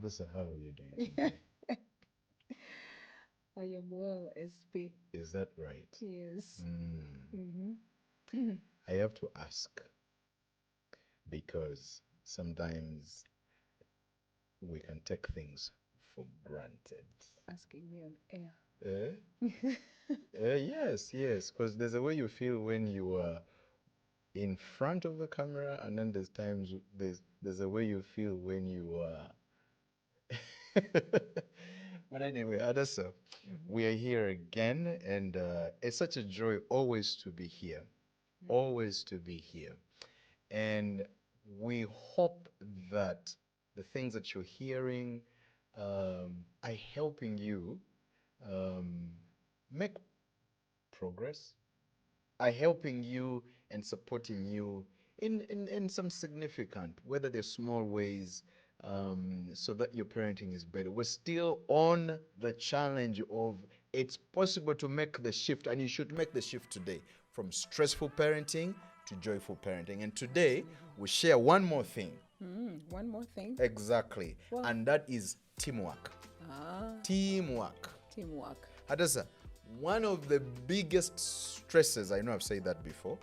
Alyssa, how are you doing today? I am well, SB. Is that right? Yes. Mm, Mm-hmm. I have to ask because sometimes we can take things for granted. Asking me on air. Eh? Yes, yes, because there's a way you feel when you are in front of the camera, and then there's times there's a way you feel when you are. But anyway, Adasa, Mhm. we are here again, and it's such a joy always to be here, Mm. always to be here. And we hope that the things that you're hearing are helping you um, make progress, are helping you and supporting you in some significant, whether they're small ways, so that your parenting is better. We're still on the challenge of it's possible to make the shift, and you should make the shift today from stressful parenting to joyful parenting. And today, Absolutely. we share one more thing. One more thing. Exactly. Well, And that is teamwork. ah, Teamwork. teamwork. Hadassa, one of the biggest stresses, I know I've said that before,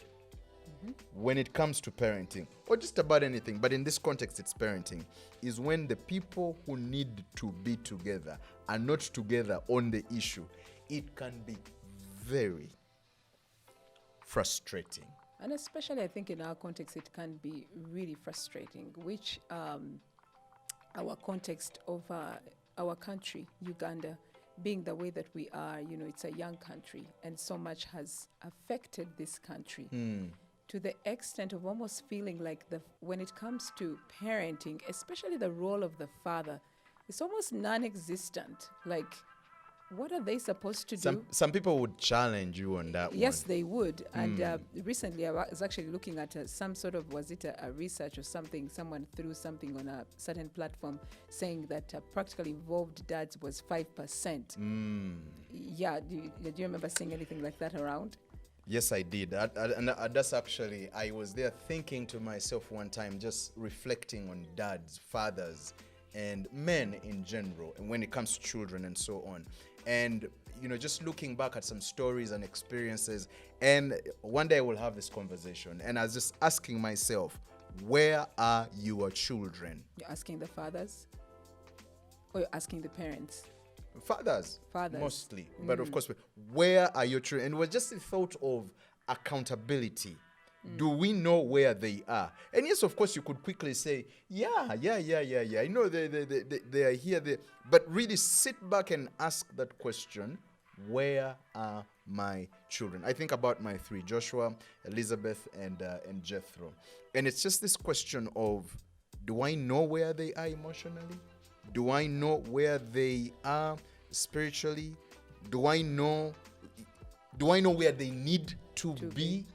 Mm-hmm. when it comes to parenting, or just about anything, but in this context, it's parenting, is when the people who need to be together are not together on the issue. It can be very frustrating. And especially, I think in our context, it can be really frustrating, which our context of our country, Uganda, being the way that we are, it's a young country, and so much has affected this country to the extent of almost feeling like when it comes to parenting, especially the role of the father, it's almost non-existent. Like, what are they supposed to Some do? some people would challenge you on that one. Yes, they would. And recently, I was actually looking at some sort of, was it a research or something? Someone threw something on a certain platform saying that practically involved dads was 5%. Yeah, do you remember seeing anything like that around? Yes, I did. And that's actually, I was there thinking to myself one time, just reflecting on dads, fathers, and men in general, and when it comes to children and so on. And, just looking back at some stories and experiences. And one day I will have this conversation. And I was just asking myself, where are your children? You're asking the fathers or you're asking the parents? Fathers, Fathers. mostly. But of course, where are your children? And it was just the thought of accountability. Do we know where they are? And yes, of course, you could quickly say, yeah, yeah, yeah, yeah, yeah. I know they are here. But really sit back and ask that question, where are my children? I think about my three, Joshua, Elizabeth, and Jethro. And it's just this question of, do I know where they are emotionally? Do I know where they are spiritually? Do I know do I know where they need to To be. be?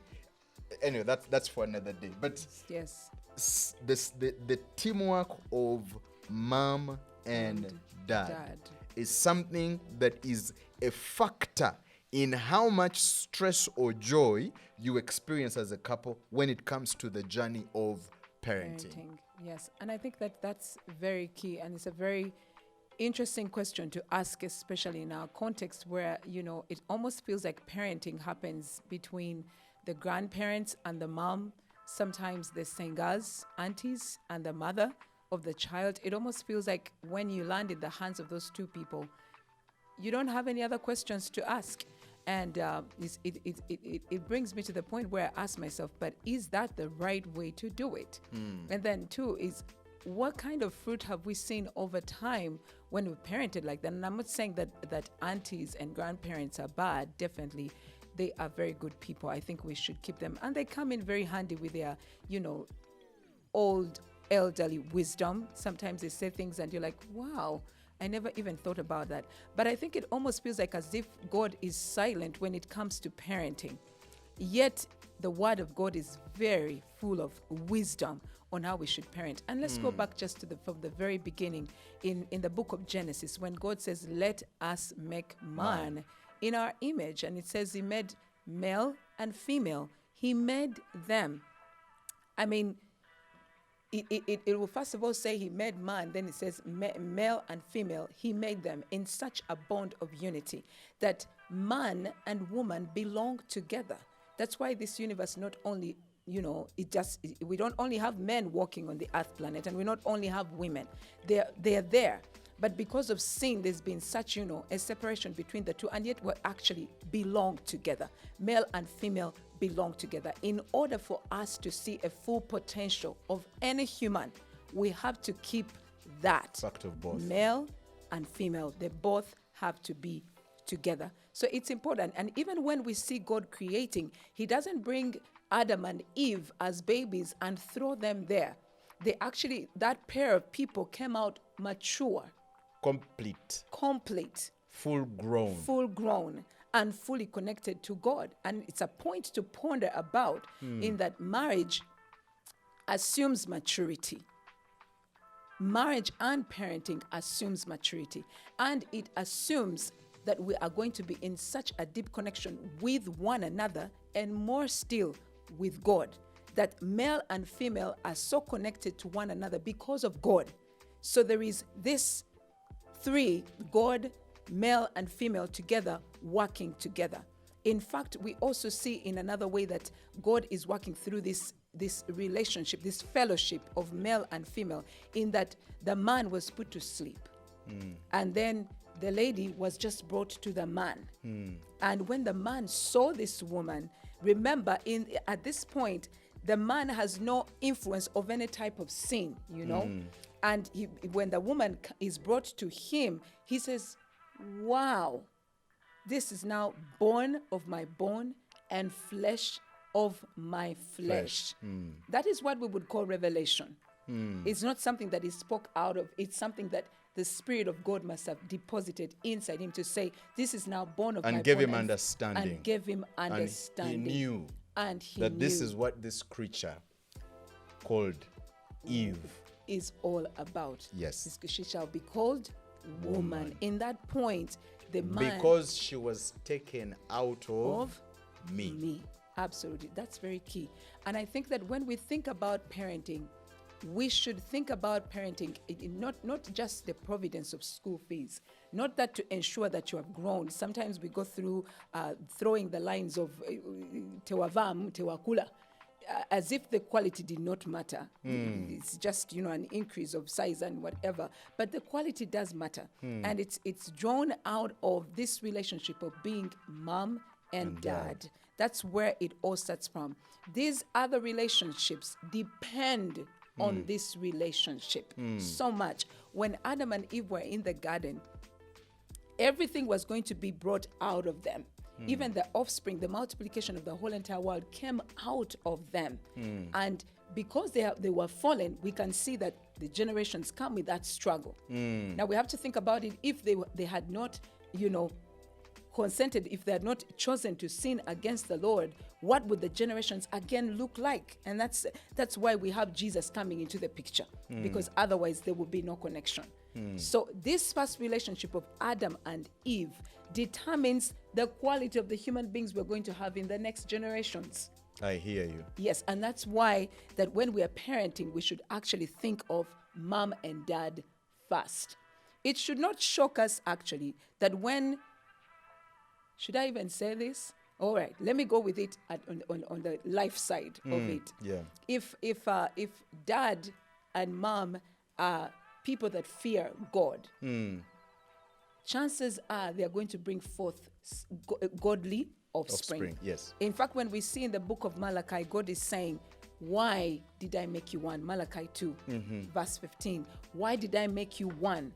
Anyway, that's for another day. But Yes. the teamwork of mom and And dad dad. is something that is a factor in how much stress or joy you experience as a couple when it comes to the journey of parenting. Parenting, yes. And I think that that's very key. And it's a very interesting question to ask, especially in our context where, it almost feels like parenting happens between the grandparents and the mom, sometimes the sengas, aunties, and the mother of the child. It almost feels like when you land in the hands of those two people, you don't have any other questions to ask. And it brings me to the point where I ask myself, but is that the right way to do it? And then, two, is what kind of fruit have we seen over time when we parented like that? And I'm not saying that aunties and grandparents are bad, definitely. They are very good people. I think we should keep them. And they come in very handy with their, old elderly wisdom. Sometimes they say things and you're like, wow, I never even thought about that. But I think it almost feels like as if God is silent when it comes to parenting. Yet the word of God is very full of wisdom on how we should parent. And let's go back just to from the very beginning in the book of Genesis when God says, let us make man in our image. And it says he made male and female. He made them. I mean, it will first of all say he made man, then it says male and female, he made them in such a bond of unity that man and woman belong together. That's why this universe not only, we don't only have men walking on the earth planet, and we not only have women. They're there. But because of sin, there's been such, a separation between the two, and yet we actually belong together. Male and female belong together. In order for us to see a full potential of any human, we have to keep that. Fact of both. Male and female, they both have to be together. So it's important. And even when we see God creating, he doesn't bring Adam and Eve as babies and throw them there. That pair of people came out mature, Complete. full grown, and fully connected to God. And it's a point to ponder about in that marriage assumes maturity. Marriage and parenting assumes maturity. And it assumes that we are going to be in such a deep connection with one another, and more still with God. That male and female are so connected to one another because of God. So there is this three, God, male and female together, working together. In fact, we also see in another way that God is working through this relationship, this fellowship of male and female, in that the man was put to sleep. And then the lady was just brought to the man. And when the man saw this woman, remember, at this point, the man has no influence of any type of sin, And when the woman is brought to him, he says, wow, this is now bone of my bone and flesh of my flesh. That is what we would call revelation. It's not something that is spoke out of. It's something that the Spirit of God must have deposited inside him to say, this is now bone of my bone. And give him understanding. And give him understanding. And he knew that this is what this creature called Eve is all about. Yes. She shall be called woman. In that point, the man... Because she was taken out of me. Absolutely. That's very key. And I think that when we think about parenting, we should think about parenting not just the providence of school fees, not that to ensure that you have grown. Sometimes we go through throwing the lines of tewavam, tewakula, as if the quality did not matter. It's just, an increase of size and whatever. But the quality does matter. And it's drawn out of this relationship of being mom and dad. That's where it all starts from. These other relationships depend on this relationship so much. When Adam and Eve were in the garden, everything was going to be brought out of them. Even the offspring, the multiplication of the whole entire world came out of them. And because they were fallen, we can see that the generations come with that struggle. Now we have to think about it. If they had not, consented, if they had not chosen to sin against the Lord, what would the generations again look like? And that's why we have Jesus coming into the picture, because otherwise there would be no connection. So this first relationship of Adam and Eve determines the quality of the human beings we're going to have in the next generations. I hear you. Yes, and that's why that when we are parenting, we should actually think of mom and dad first. It should not shock us, actually, that when... Should I even say this? All right, let me go with it on the life side of it. Yeah. If dad and mom are people that fear God, chances are they are going to bring forth godly offspring. Yes. In fact, when we see in the book of Malachi, God is saying, why did I make you one? Malachi 2, verse 15. Why did I make you one?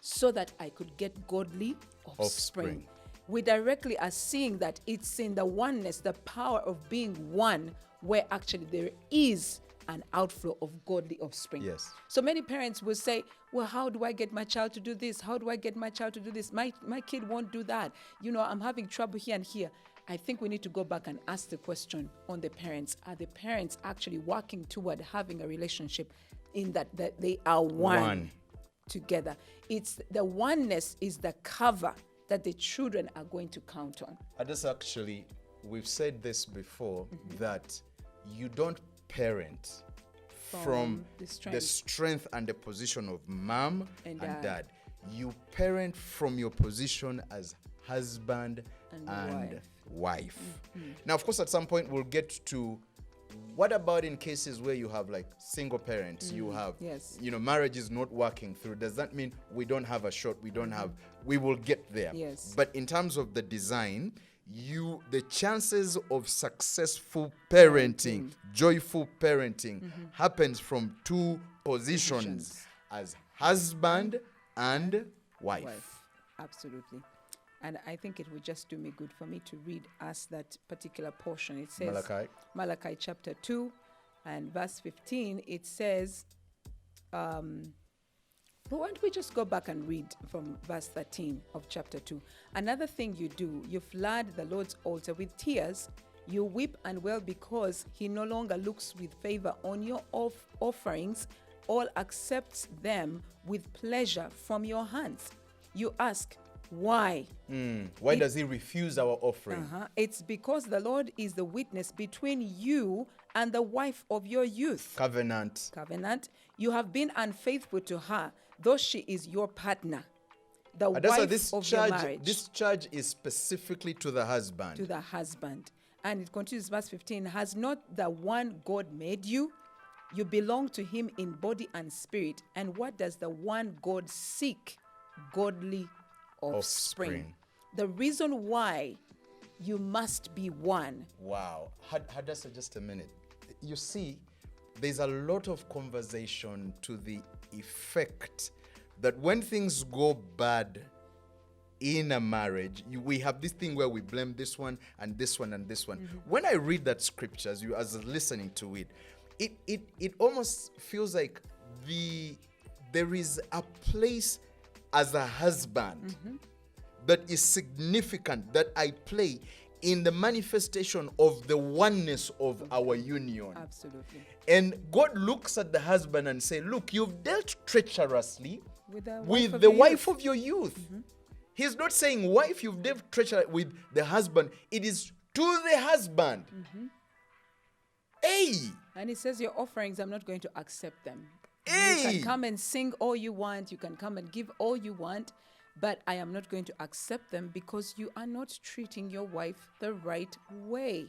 So that I could get godly offspring. We directly are seeing that it's in the oneness, the power of being one, where actually there is an outflow of godly offspring. Yes. So many parents will say, well, how do I get my child to do this? How do I get my child to do this? My kid won't do that. I'm having trouble here and here. I think we need to go back and ask the question on the parents. Are the parents actually working toward having a relationship in that they are one together? It's the oneness is the cover that the children are going to count on. We've said this before, that you don't parent from the the strength. strength and the position of mom And and dad. dad. You parent from your position as husband And and wife. wife. Now, of course, at some point we'll get to what about in cases where you have like single parents, you have, Yes. marriage is not working through. Does that mean we don't have a shot? We don't have, we will get there. Yes. But in terms of the design, the chances of successful parenting, joyful parenting happens from two positions as husband and wife. Absolutely. And I think it would just do me good for me to read us that particular portion. It says, Malachi. chapter 2 and verse 15, it says, but why don't we just go back and read from verse 13 of chapter 2? Another thing you do, you flood the Lord's altar with tears. You weep and wail because he no longer looks with favor on your offerings or accepts them with pleasure from your hands. You ask, why? Why does he refuse our offering? It's because the Lord is the witness between you and the wife of your youth. Covenant. You have been unfaithful to her, though she is your partner. The Adasa, wife of your marriage. This charge is specifically to the husband. To the husband. And it continues, verse 15. Has not the one God made you? You belong to him in body and spirit. And what does the one God seek? Godly offspring. The reason why you must be one. Wow. Hadassah, just a minute. You see, there's a lot of conversation to the effect that when things go bad in a marriage, we have this thing where we blame this one and this one and this one. When I read that scripture, as listening to it, it almost feels like there is a place as a husband that is significant that I play in the manifestation of the oneness of our union. Absolutely. And God looks at the husband and say, look, you've dealt treacherously with of the your wife youth. of your youth. He's not saying, wife, you've dealt treacherously with the husband. It is to the husband. Hey! And he says, your offerings, I'm not going to accept them. You Hey! can come and sing all you want. You can come and give all you want. But I am not going to accept them because you are not treating your wife the right way.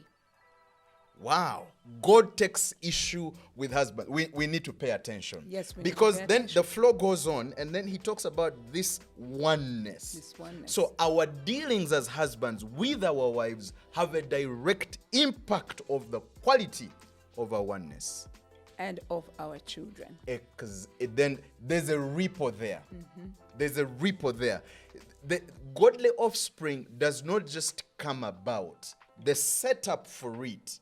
Wow. God takes issue with husband. We need to pay attention. Yes, we need to because pay then attention. the flow goes on and then he talks about this oneness. This oneness. So our dealings as husbands with our wives have a direct impact of the quality of our oneness. And of our children. Because then there's a ripple there. There's a ripple there. The godly offspring does not just come about. The setup for it,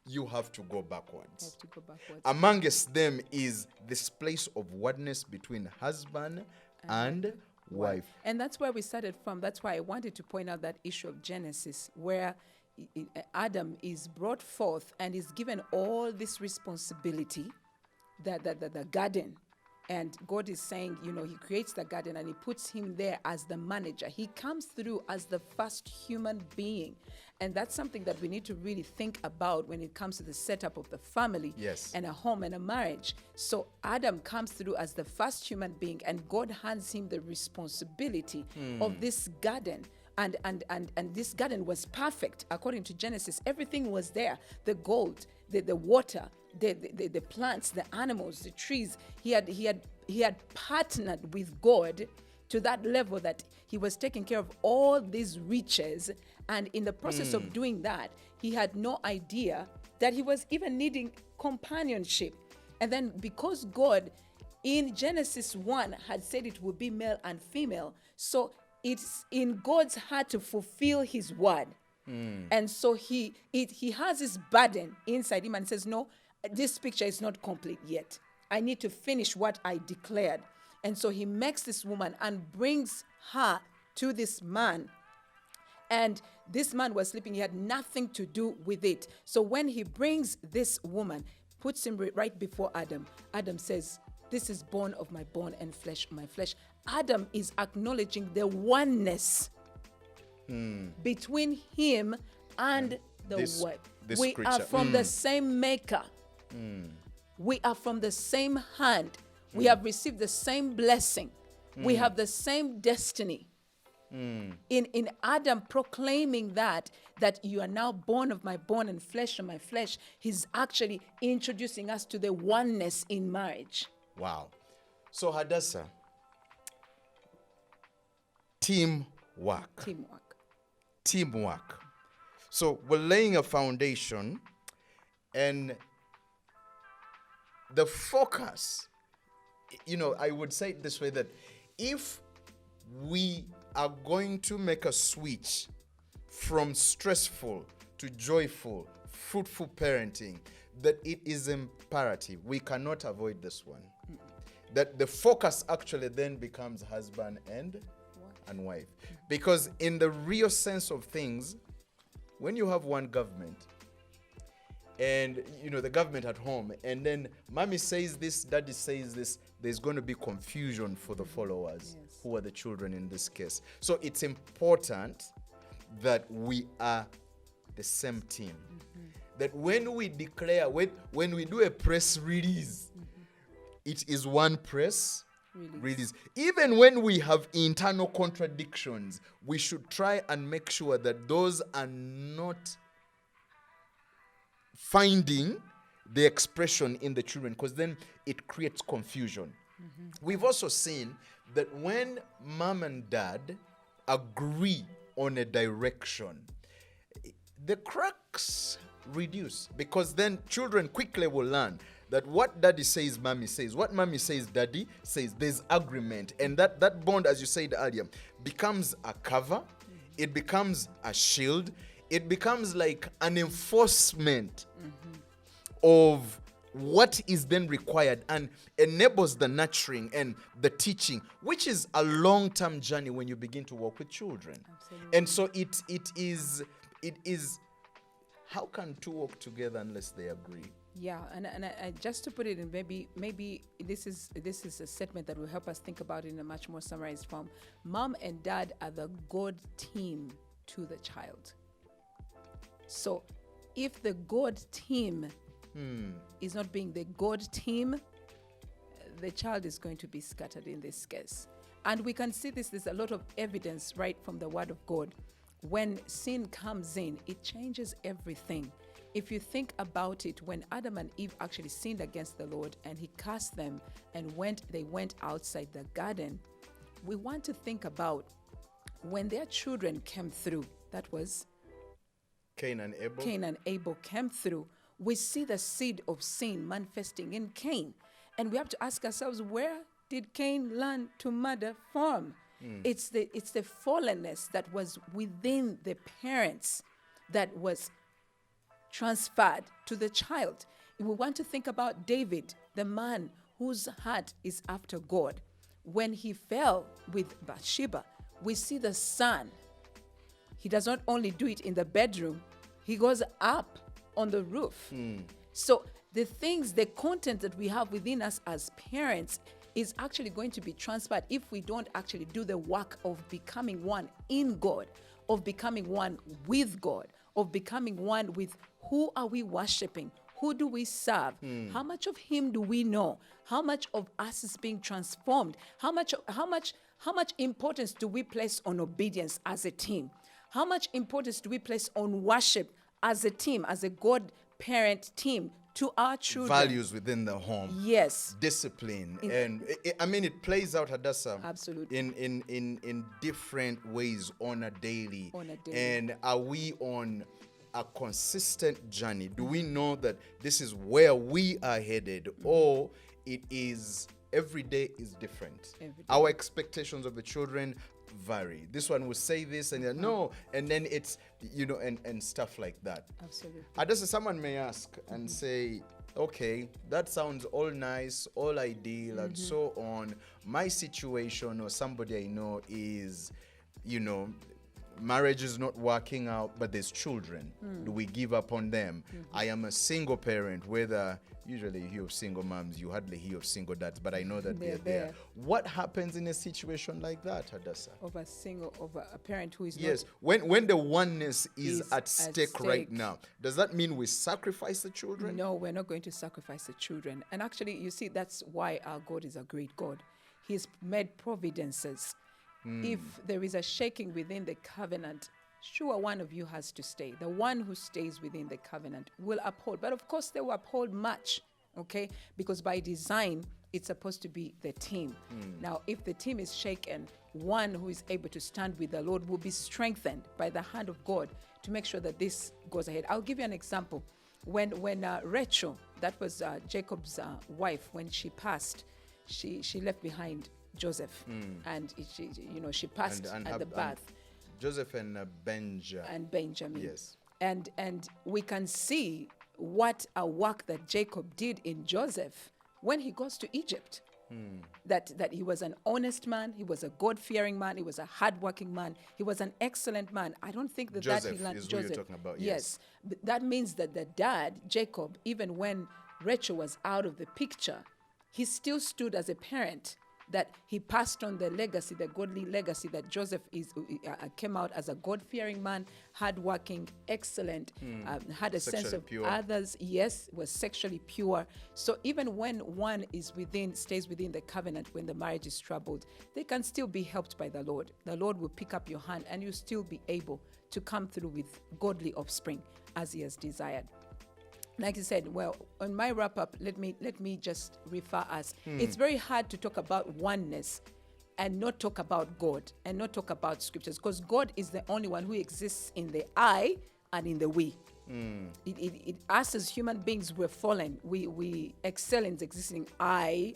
you have to go backwards. Have to go backwards. Amongst them is this place of oneness between husband and wife. And that's where we started from. That's why I wanted to point out that issue of Genesis, where Adam is brought forth and is given all this responsibility, the garden. And God is saying, he creates the garden and he puts him there as the manager. He comes through as the first human being. And that's something that we need to really think about when it comes to the setup of the family Yes. and a home and a marriage. So Adam comes through as the first human being and God hands him the responsibility of this garden. And this garden was perfect according to Genesis. Everything was there. The gold, the water, the plants, the animals, the trees. He had partnered with God to that level that he was taking care of all these riches. And in the process of doing that, he had no idea that he was even needing companionship. And then because God in Genesis 1 had said it would be male and female, so it's in God's heart to fulfill his word. And so he has this burden inside him and says, no, this picture is not complete yet. I need to finish what I declared. And so he makes this woman and brings her to this man. And this man was sleeping. He had nothing to do with it. So when he brings this woman, puts him right before Adam, Adam says, this is bone of my bone and flesh of my flesh. Adam is acknowledging the oneness between him and the wife. this We are creature. from the same maker. We are from the same hand. We have received the same blessing. We have the same destiny. In Adam proclaiming that you are now bone of my bone and flesh of my flesh, he's actually introducing us to the oneness in marriage. Wow. So Hadassah, teamwork. Teamwork. So we're laying a foundation, and the focus, I would say it this way, that if we are going to make a switch from stressful to joyful, fruitful parenting, that it is imperative. We cannot avoid this one. That the focus actually then becomes husband and wife. Because in the real sense of things, when you have one government, and the government at home, and then mommy says this, daddy says this, there's going to be confusion for the followers, who are the children in this case. So it's important that we are the same team. That when we declare, when we do a press release, it is one press release. Even when we have internal contradictions, we should try and make sure that those are not finding the expression in the children, because then it creates confusion. We've also seen that when mom and dad agree on a direction, the cracks reduce, because then children quickly will learn that what daddy says, mommy says, what mommy says, daddy says. There's agreement, and that bond, as you said earlier, becomes a cover. It becomes a shield. It becomes like an enforcement of what is then required, and enables the nurturing and the teaching, which is a long-term journey when you begin to work with children. Absolutely. And so it is how can two work together unless they agree? Yeah, and I, just to put it in, maybe this is a statement that will help us think about it in a much more summarized form. Mom and dad are the God team to the child. So if the God team is not being the God team, the child is going to be scattered in this case. And we can see this, there's a lot of evidence right from the Word of God. When sin comes in, it changes everything. If you think about it, when Adam and Eve actually sinned against the Lord and he cast them and they went outside the garden, we want to think about when their children came through. That was Cain and Abel. Cain and Abel came through. We see the seed of sin manifesting in Cain. And we have to ask ourselves, where did Cain learn to murder from? It's the fallenness that was within the parents that was transferred to the child. We want to think about David, the man whose heart is after God. When he fell with Bathsheba, we see the son. He does not only do it in the bedroom, he goes up on the roof. So the content that we have within us as parents is actually going to be transferred if we don't actually do the work of becoming one in God, of becoming one with God, of becoming one with who are we worshiping, who do we serve, how much of him do we know, how much of us is being transformed, how much importance do we place on obedience as a team, how much importance do we place on worship as a team, as a God parent team to our children. Values within the home. Yes. Discipline. And it plays out, Hadassah. Absolutely. In different ways on a daily. And are we on a consistent journey? Do we know that this is where we are headed, or it is every day is different? Our expectations of the children vary. This one will say this and no, and then it's and stuff like that. Absolutely. Hadassah, someone may ask and say, okay, that sounds all nice, all ideal, and so on. My situation or somebody I know is, marriage is not working out, but there's children. Do we give up on them? I am a single parent, whether usually you hear of single moms, you hardly hear of single dads, but I know that they're there. What happens in a situation like that, Hadassah? Of a parent who is Yes, when the oneness is at stake right now, does that mean we sacrifice the children? No, we're not going to sacrifice the children. And actually, you see, that's why our God is a great God. He's made providences. If there is a shaking within the covenant, sure, one of you has to stay. The one who stays within the covenant will uphold. But of course, they will uphold much, okay? Because by design, it's supposed to be the team. Now, if the team is shaken, one who is able to stand with the Lord will be strengthened by the hand of God to make sure that this goes ahead. I'll give you an example. When Rachel, that was Jacob's wife, when she passed, she left behind Joseph, and she passed at the birth. Joseph and Benjamin. Yes. And we can see what a work that Jacob did in Joseph when he goes to Egypt. That he was an honest man, he was a God-fearing man, he was a hardworking man, he was an excellent man. I don't think that Joseph he learned is Joseph. who you're talking about. Yes. That means that the dad, Jacob, even when Rachel was out of the picture, he still stood as a parent, that he passed on the legacy, the godly legacy that Joseph came out as a God-fearing man, hardworking, excellent, had a sense of pure. Others, yes, was sexually pure. So even when one stays within the covenant, when the marriage is troubled, they can still be helped by the Lord. The Lord will pick up your hand and you'll still be able to come through with godly offspring as he has desired. Like I said, well, on my wrap up, let me just refer us. It's very hard to talk about oneness and not talk about God and not talk about scriptures, because God is the only one who exists in the I and in the we. Us as human beings, we're fallen. We excel in existing I,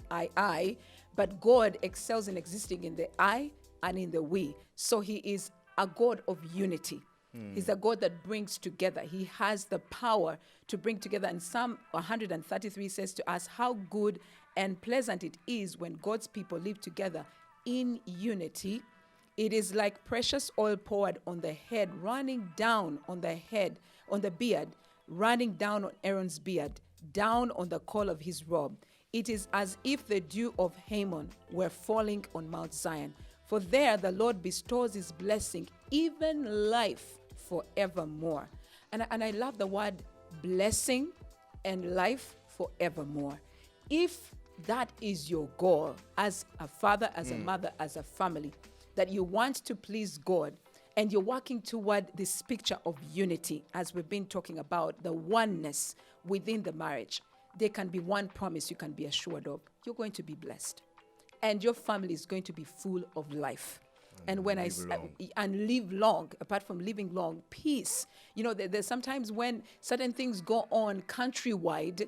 but God excels in existing in the I and in the we. So he is a God of unity. He's a God that brings together. He has the power to bring together. And Psalm 133 says to us how good and pleasant it is when God's people live together in unity. It is like precious oil poured on the head, running down on the beard, running down on Aaron's beard, down on the collar of his robe. It is as if the dew of Hermon were falling on Mount Zion. For there the Lord bestows his blessing, even life forevermore. And I love the word blessing and life forevermore. If that is your goal as a father, as a mother, as a family, that you want to please God and you're working toward this picture of unity, as we've been talking about, the oneness within the marriage, there can be one promise you can be assured of. You're going to be blessed. And your family is going to be full of life. And when live long, apart from living long, peace. There's sometimes when certain things go on countrywide,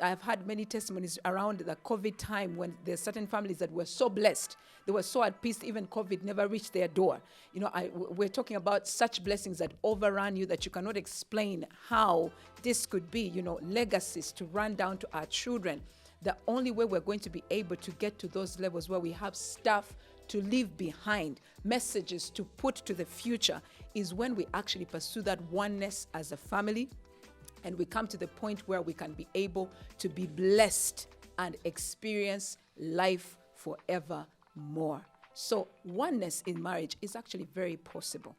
I've had many testimonies around the COVID time when there's certain families that were so blessed. They were so at peace, even COVID never reached their door. We're talking about such blessings that overrun you that you cannot explain how this could be, legacies to run down to our children. The only way we're going to be able to get to those levels where we have stuff to leave behind, messages to put to the future, is when we actually pursue that oneness as a family, and we come to the point where we can be able to be blessed and experience life forevermore. So oneness in marriage is actually very possible.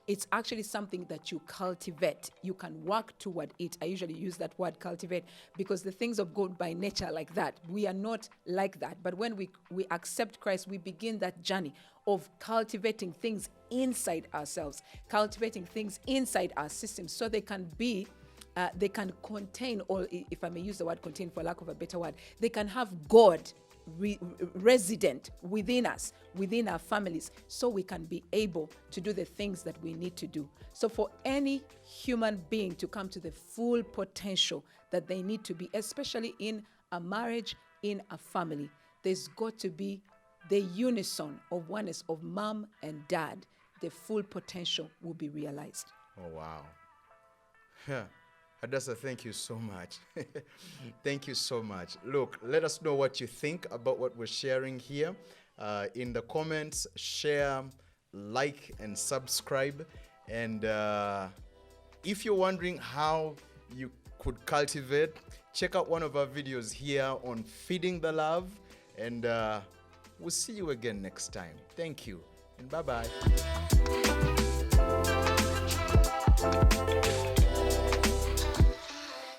It's actually something that you cultivate. You can work toward it. I usually use that word cultivate because the things of God by nature are like that. We are not like that. But when we accept Christ, we begin that journey of cultivating things inside ourselves, cultivating things inside our systems so they can contain, or if I may use the word contain for lack of a better word, they can have God resident within us, within our families, so we can be able to do the things that we need to do. So for any human being to come to the full potential that they need to be, especially in a marriage, in a family, there's got to be the unison of oneness of mom and dad. The full potential will be realized. Oh, wow. Yeah. Hadassah, thank you so much. Thank you so much. Look, let us know what you think about what we're sharing here. In the comments, share like and subscribe. And if you're wondering how you could cultivate, check out one of our videos here on Feeding the Love. And we'll see you again next time. Thank you, and bye-bye.